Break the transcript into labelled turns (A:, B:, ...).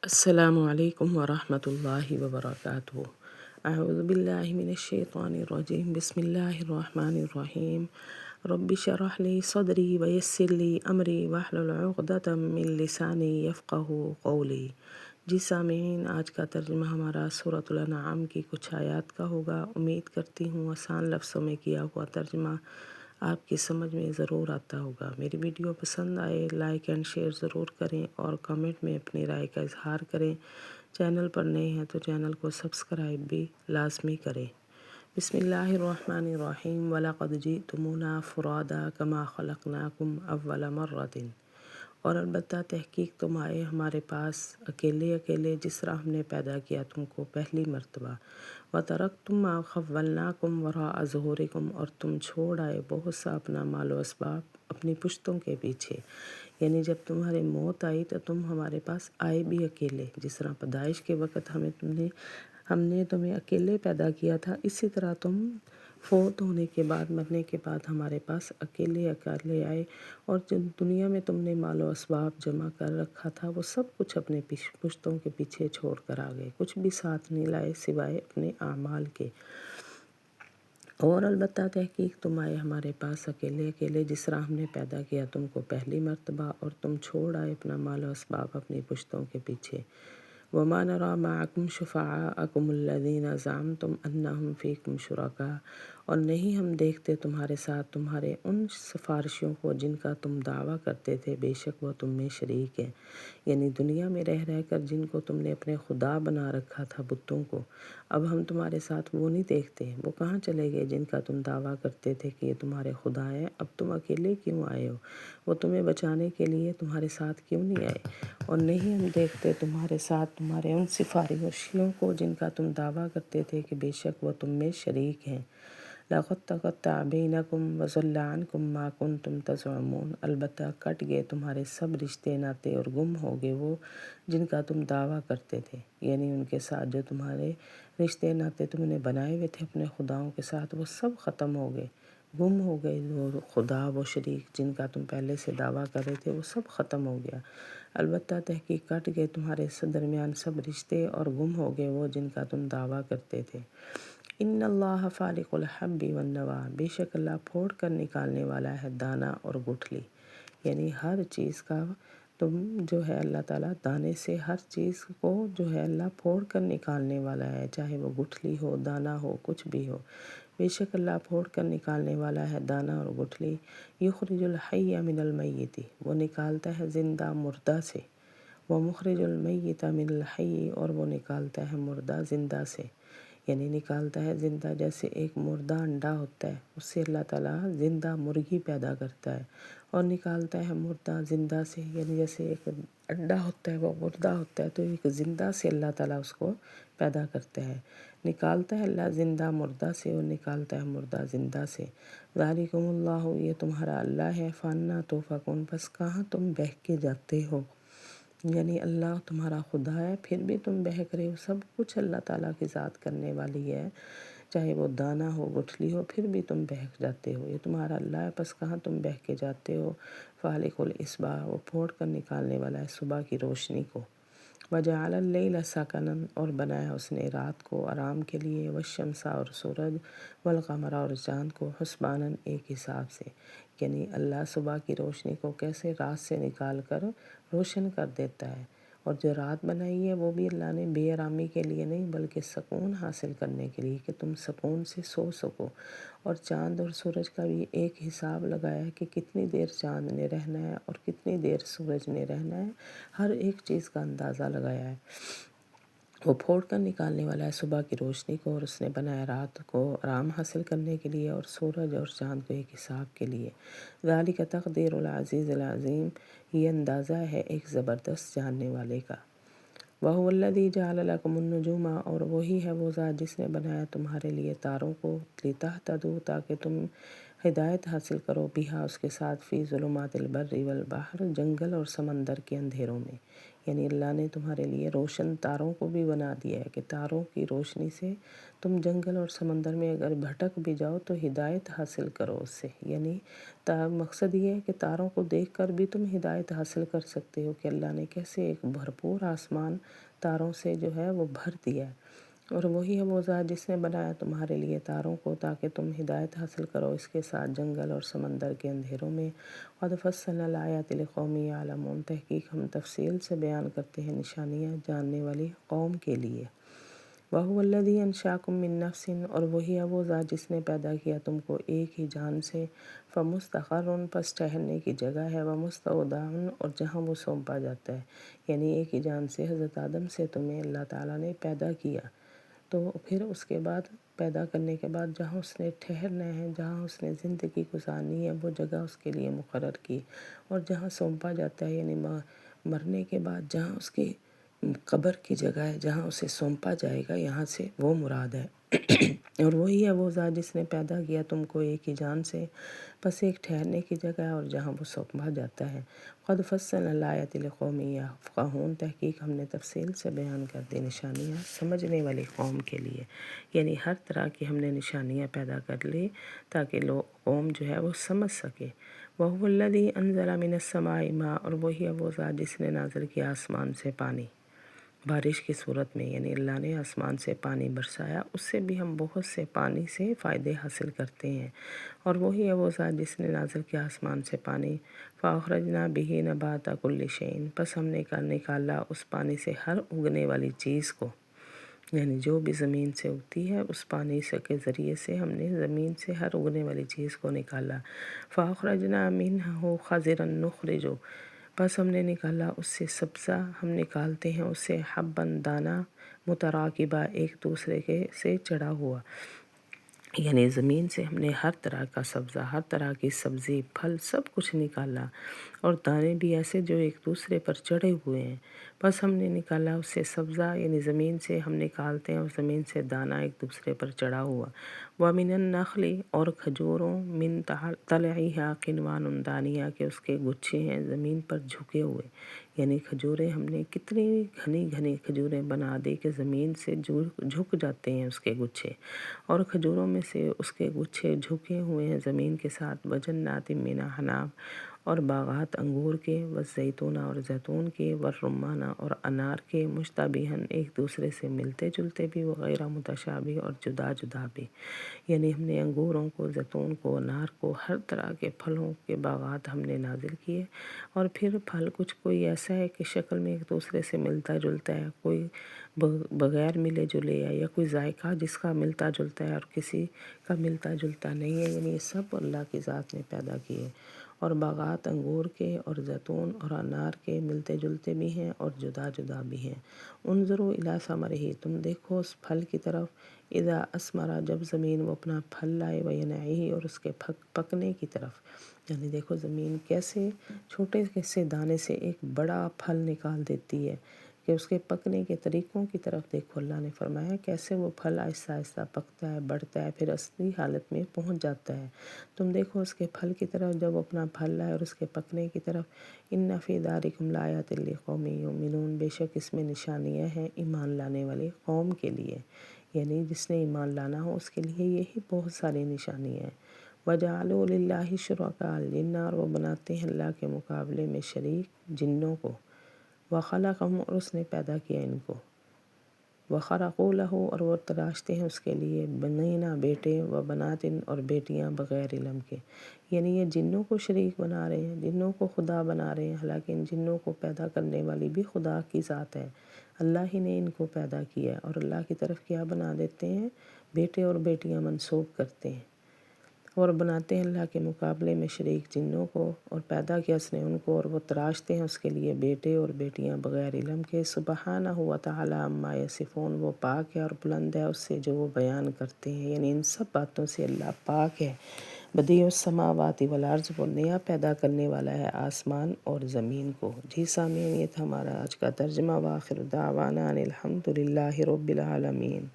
A: السلام علیکم ورحمۃ اللہ وبرکاتہ۔ اعوذ باللہ من الشیطان الرجیم، بسم اللہ الرحمن الرحیم۔ رب اشرح لی صدری ویسر لی امری واحلل عقدۃ من لسانی یفقہوا قولی۔ جی سامعین، آج کا ترجمہ ہمارا سورۃ الانعام کی کچھ آیات کا ہوگا۔ امید کرتی ہوں آسان لفظوں میں کیا ہوا ترجمہ آپ کی سمجھ میں ضرور آتا ہوگا۔ میری ویڈیو پسند آئے لائک اینڈ شیئر ضرور کریں اور کمنٹ میں اپنی رائے کا اظہار کریں۔ چینل پر نئے ہیں تو چینل کو سبسکرائب بھی لازمی کریں۔ بسم اللہ الرحمن الرحیم۔ وَلَقَدْ جِئْتُمُونَا فُرَادَىٰ كَمَا خَلَقْنَاكُمْ أَوَّلَ مَرَّةٍ، اور البتہ تحقیق تم آئے ہمارے پاس اکیلے اکیلے جس طرح ہم نے پیدا کیا تم کو پہلی مرتبہ۔ وَتَرَكْتُم مَّا خَوَّلْنَاكُمْ وَرَاءَ ظُهُورِكُمْ، اور تم چھوڑ آئے بہت سا اپنا مال و اسباب اپنی پشتوں کے پیچھے۔ یعنی جب تمہاری موت آئی تو تم ہمارے پاس آئے بھی اکیلے، جس طرح پیدائش کے وقت ہم نے تمہیں اکیلے پیدا کیا تھا، اسی طرح تم فوت ہونے کے بعد مرنے کے بعد ہمارے پاس اکیلے اکیلے آئے، اور جو دنیا میں تم نے مال و اسباب جمع کر رکھا تھا وہ سب کچھ اپنے پشتوں کے پیچھے چھوڑ کر آ گئے، کچھ بھی ساتھ نہیں لائے سوائے اپنے اعمال کے۔ اور البتہ تحقیق تم آئے ہمارے پاس اکیلے اکیلے جس طرح ہم نے پیدا کیا تم کو پہلی مرتبہ، اور تم چھوڑ آئے اپنا مال و اسباب اپنی پشتوں کے پیچھے۔ وَمَا نَرَىٰ مَعَكُمْ شُفَعَاءَكُمُ الَّذِينَ زَعَمْتُمْ أَنَّهُمْ فِيكُمْ شُرَكَاءُ، اور نہیں ہم دیکھتے تمہارے ساتھ تمہارے ان سفارشیوں کو جن کا تم دعویٰ کرتے تھے بے شک وہ تم میں شریک ہیں۔ یعنی دنیا میں رہ رہ کر جن کو تم نے اپنے خدا بنا رکھا تھا بتوں کو، اب ہم تمہارے ساتھ وہ نہیں دیکھتے۔ وہ کہاں چلے گئے جن کا تم دعویٰ کرتے تھے کہ یہ تمہارے خدا ہیں؟ اب تم اکیلے کیوں آئے ہو؟ وہ تمہیں بچانے کے لیے تمہارے ساتھ کیوں نہیں آئے؟ اور نہیں ہم دیکھتے تمہارے ساتھ تمہارے ان سفارشیوں کو جن کا تم دعویٰ کرتے تھے کہ بے شک وہ تم میں شریک ہیں۔ لَقَدْ تَقَطَّعَ بَيْنَكُمْ وَضَلَّ عَنْكُمْ مَا كُنْتُمْ تَزْعُمُونَ، البتہ کٹ گئے تمہارے سب رشتے ناتے اور گم ہو گئے وہ جن کا تم دعویٰ کرتے تھے۔ یعنی ان کے ساتھ جو تمہارے رشتے ناتے تم نے بنائے ہوئے تھے اپنے خداؤں کے ساتھ وہ سب ختم ہو گئے، گم ہو گئے۔ وہ خدا وہ شریک جن کا تم پہلے سے دعویٰ کر رہے تھے وہ سب ختم ہو گیا۔ البتہ تحقیق کٹ گئے تمہارے درمیان سب رشتے اور گم ہو گئے وہ جن کا تم دعویٰ کرتے تھے۔ ان اللہ فالق الحب والنوى، بے شک اللہ پھوڑ کر نکالنے والا ہے دانہ اور گٹھلی۔ یعنی ہر چیز کا تم جو ہے اللہ تعالیٰ دانے سے ہر چیز کو جو ہے اللہ پھوڑ کر نکالنے والا ہے، چاہے وہ گٹھلی ہو دانہ ہو کچھ بھی ہو، بے شک اللہ پھوڑ کر نکالنے والا ہے دانہ اور گٹھلی۔ یخرج الحی من المیت، وہ نکالتا ہے زندہ مردہ سے، وہ مخرج المیت من الحی، اور وہ نکالتا ہے مردہ زندہ سے۔ یعنی نکالتا ہے زندہ، جیسے ایک مردہ انڈا ہوتا ہے اس سے اللہ تعالیٰ زندہ مرغی پیدا کرتا ہے، اور نکالتا ہے مردہ زندہ سے، یعنی جیسے ایک انڈا ہوتا ہے وہ مردہ ہوتا ہے تو ایک زندہ سے اللہ تعالیٰ اس کو پیدا کرتا ہے۔ نکالتا ہے اللہ زندہ مردہ سے اور نکالتا ہے مردہ زندہ سے۔ ذالکم اللہ، یہ تمہارا اللہ ہے، فانا توفقون، بس کہاں تم بہک کے جاتے ہو؟ یعنی اللہ تمہارا خدا ہے پھر بھی تم بہک رہے ہو، سب کچھ اللہ تعالیٰ کی ذات کرنے والی ہے، چاہے وہ دانہ ہو گٹھلی ہو پھر بھی تم بہک جاتے ہو۔ یہ تمہارا اللہ ہے، بس کہاں تم بہک کے جاتے ہو؟ فالق الاصباح، وہ پھوڑ کر نکالنے والا ہے صبح کی روشنی کو۔ وجعل اللیل سکنا، اور بنایا اس نے رات کو آرام کے لیے، والشمس اور سورج، والقمر اور چاند کو، حسبانا ایک حساب سے۔ یعنی اللہ صبح کی روشنی کو کیسے رات سے نکال کر روشن کر دیتا ہے، اور جو رات بنائی ہے وہ بھی اللہ نے بے آرامی کے لیے نہیں بلکہ سکون حاصل کرنے کے لیے کہ تم سکون سے سو سکو۔ اور چاند اور سورج کا بھی ایک حساب لگایا ہے کہ کتنی دیر چاند نے رہنا ہے اور کتنی دیر سورج نے رہنا ہے، ہر ایک چیز کا اندازہ لگایا ہے۔ وہ پھوڑ کر نکالنے والا ہے صبح کی روشنی کو، اور اس نے بنایا رات کو آرام حاصل کرنے کے لیے اور سورج اور چاند کو ایک حساب کے لیے۔ ذالک تقدیر العزیز العظیم، یہ اندازہ ہے ایک زبردست جاننے والے کا۔ وَهُوَ الَّذِي جَعَلَ لَكُمُ النُّجُومَ، اور وہی ہے وہ ذات جس نے بنایا تمہارے لیے تاروں کو، لِتَهْتَدُوا، تاکہ تم ہدایت حاصل کرو، بہا اس کے ساتھ، فی ظلمات البر والبحر، جنگل اور سمندر کے اندھیروں میں۔ یعنی اللہ نے تمہارے لیے روشن تاروں کو بھی بنا دیا ہے کہ تاروں کی روشنی سے تم جنگل اور سمندر میں اگر بھٹک بھی جاؤ تو ہدایت حاصل کرو اس سے، یعنی مقصد یہ ہے کہ تاروں کو دیکھ کر بھی تم ہدایت حاصل کر سکتے ہو کہ اللہ نے کیسے ایک بھرپور آسمان تاروں سے جو ہے وہ بھر دیا ہے۔ اور وہی ہے وہ ذات جس نے بنایا تمہارے لیے تاروں کو تاکہ تم ہدایت حاصل کرو اس کے ساتھ جنگل اور سمندر کے اندھیروں میں۔ قد فصلنا الآیات لقوم یعلمون، تحقیق ہم تفصیل سے بیان کرتے ہیں نشانیاں جاننے والی قوم کے لیے۔ وَهُوَ الَّذِي أَنشَأَكُم مِّن نَّفْسٍ، اور وہی ہے وہ ذات جس نے پیدا کیا تم کو ایک ہی جان سے، فَمُسْتَقَرٌّ، پس ٹھہرنے کی جگہ ہے، وَمُسْتَوْدَعٌ، اور جہاں وہ سونپا جاتا ہے، یعنی ایک ہی جان سے حضرت آدم سے تمہیں اللہ تعالیٰ نے پیدا کیا، تو پھر اس کے بعد پیدا کرنے کے بعد جہاں اس نے ٹھہرنا ہے، جہاں اس نے زندگی گزارنی ہے، وہ جگہ اس کے لیے مقرر کی، اور جہاں سونپا جاتا ہے یعنی مرنے کے بعد جہاں اس کی قبر کی جگہ ہے، جہاں اسے سونپا جائے گا، یہاں سے وہ مراد ہے۔ اور وہی ہے وہ ذات جس نے پیدا کیا تم کو ایک ہی جان سے، پس ایک ٹھہرنے کی جگہ اور جہاں وہ سونپا جاتا ہے۔ قد فصلنا الآیات لقوم یفقہون، تحقیق ہم نے تفصیل سے بیان کر دی نشانیاں سمجھنے والی قوم کے لیے، یعنی ہر طرح کی ہم نے نشانیاں پیدا کر لی تاکہ قوم جو ہے وہ سمجھ سکے۔ وَهُوَ الَّذِي أَنزَلَ مِنَ السَّمَاءِ مَاءً، اور وہی ہے وہ ذات جس نے نازل کیا آسمان سے پانی بارش کی صورت میں، یعنی اللہ نے آسمان سے پانی برسایا، اس سے بھی ہم بہت سے پانی سے فائدے حاصل کرتے ہیں۔ اور وہی ہے وہ ذات جس نے نازل کیا آسمان سے پانی، فَأَخْرَجْنَا بِهِ نَبَاتَ كُلِّ شَيْءٍ، پس ہم نے نکالا اس پانی سے ہر اگنے والی چیز کو، یعنی جو بھی زمین سے اگتی ہے اس پانی سے کے ذریعے سے ہم نے زمین سے ہر اگنے والی چیز کو نکالا۔ فَأَخْرَجْنَا مِنْهُ خَضِرًا نُخْرِجُ، بس ہم نے نکالا اس سے سبزہ، ہم نکالتے ہیں اس سے حبًّا دانہ، متراکبہ، ایک دوسرے کے سے چڑھا ہوا، یعنی زمین سے ہم نے ہر طرح کا سبزہ، ہر طرح کی سبزی، پھل، سب کچھ نکالا، اور دانے بھی ایسے جو ایک دوسرے پر چڑھے ہوئے ہیں۔ بس ہم نے نکالا اس سے سبزہ، یعنی زمین سے ہم نکالتے ہیں اور زمین سے دانہ ایک دوسرے پر چڑھا ہوا۔ وَمِنَ النَّخْلِ، اور کھجوروں، مِن طَلْعِهَا قِنْوَانٌ دانیہ، کہ اس کے گچھے ہیں زمین پر جھکے ہوئے، یعنی کھجوریں ہم نے کتنی گھنی گھنی کھجوریں بنا دی کہ زمین سے جھک جاتے ہیں اس کے گچھے، اور کھجوروں میں سے اس کے گچھے جھکے ہوئے ہیں زمین کے ساتھ، وَجَنَّاتٍ مِّنْ أَعْنَابٍ، اور باغات انگور کے، والزیتون، اور زیتون کے، والرمان، اور انار کے، مشتبہاً، ایک دوسرے سے ملتے جلتے بھی، وغیر متشابہ، اور جدا جدا بھی، یعنی ہم نے انگوروں کو، زیتون کو، انار کو، ہر طرح کے پھلوں کے باغات ہم نے نازل کیے، اور پھر پھل کچھ کوئی ایسا ہے کہ شکل میں ایک دوسرے سے ملتا جلتا ہے، کوئی بغیر ملے جلے ہے، یا کوئی ذائقہ جس کا ملتا جلتا ہے اور کسی کا ملتا جلتا نہیں ہے، یعنی یہ سب اللہ کی ذات نے پیدا کیے۔ اور باغات انگور کے اور زیتون اور انار کے ملتے جلتے بھی ہیں اور جدا جدا بھی ہیں۔ انظروا الی ثمرہ، تم دیکھو اس پھل کی طرف، اذا اثمر، جب زمین وہ اپنا پھل لائے، وینعہ، اور اس کے پکنے کی طرف، یعنی دیکھو زمین کیسے چھوٹے سے دانے سے ایک بڑا پھل نکال دیتی ہے، کہ اس کے پکنے کے طریقوں کی طرف دیکھو۔ اللہ نے فرمایا کیسے وہ پھل آہستہ آہستہ پکتا ہے، بڑھتا ہے، پھر اصلی حالت میں پہنچ جاتا ہے۔ تم دیکھو اس کے پھل کی طرف جب اپنا پھل لائے اور اس کے پکنے کی طرف۔ ان فی ذالکم لآیات لقوم یؤمنون، بے شک اس میں نشانیاں ہیں ایمان لانے والی قوم کے لیے، یعنی جس نے ایمان لانا ہو اس کے لیے یہی بہت ساری نشانیاں ہیں۔ وَجَعَلُوا لِلَّهِ شُرَكَاءَ الْجِنَّ، اور وہ بناتے ہیں اللہ کے مقابلے میں شریک جنوں کو، وَخَلَقَهُمْ، اور اس نے پیدا کیا ان کو، وَخَرَقُوا لَهُ، اور وہ تراشتے ہیں اس کے لیے، بنینا، بیٹے، وَبَنَاتٍ، اور بیٹیاں، بغیر علم کے، یعنی یہ جنوں کو شریک بنا رہے ہیں، جنوں کو خدا بنا رہے ہیں، حالانکہ ان جنوں کو پیدا کرنے والی بھی خدا کی ذات ہے، اللہ ہی نے ان کو پیدا کیا، اور اللہ کی طرف کیا بنا دیتے ہیں، بیٹے اور بیٹیاں منسوب کرتے ہیں، اور بناتے ہیں اللہ کے مقابلے میں شریک جنوں کو، اور پیدا کیا اس نے ان کو، اور وہ تراشتے ہیں اس کے لیے بیٹے اور بیٹیاں بغیر علم کے۔ سبحانہ و تعالی عما یصفون، وہ پاک ہے اور بلند ہے اس سے جو وہ بیان کرتے ہیں، یعنی ان سب باتوں سے اللہ پاک ہے۔ بدیع السماوات والارض، وہ نیا پیدا کرنے والا ہے آسمان اور زمین کو۔ جی سامعین، یہ تھا ہمارا آج کا ترجمہ، وآخر دعوانا ان الحمد للہ رب العالمین۔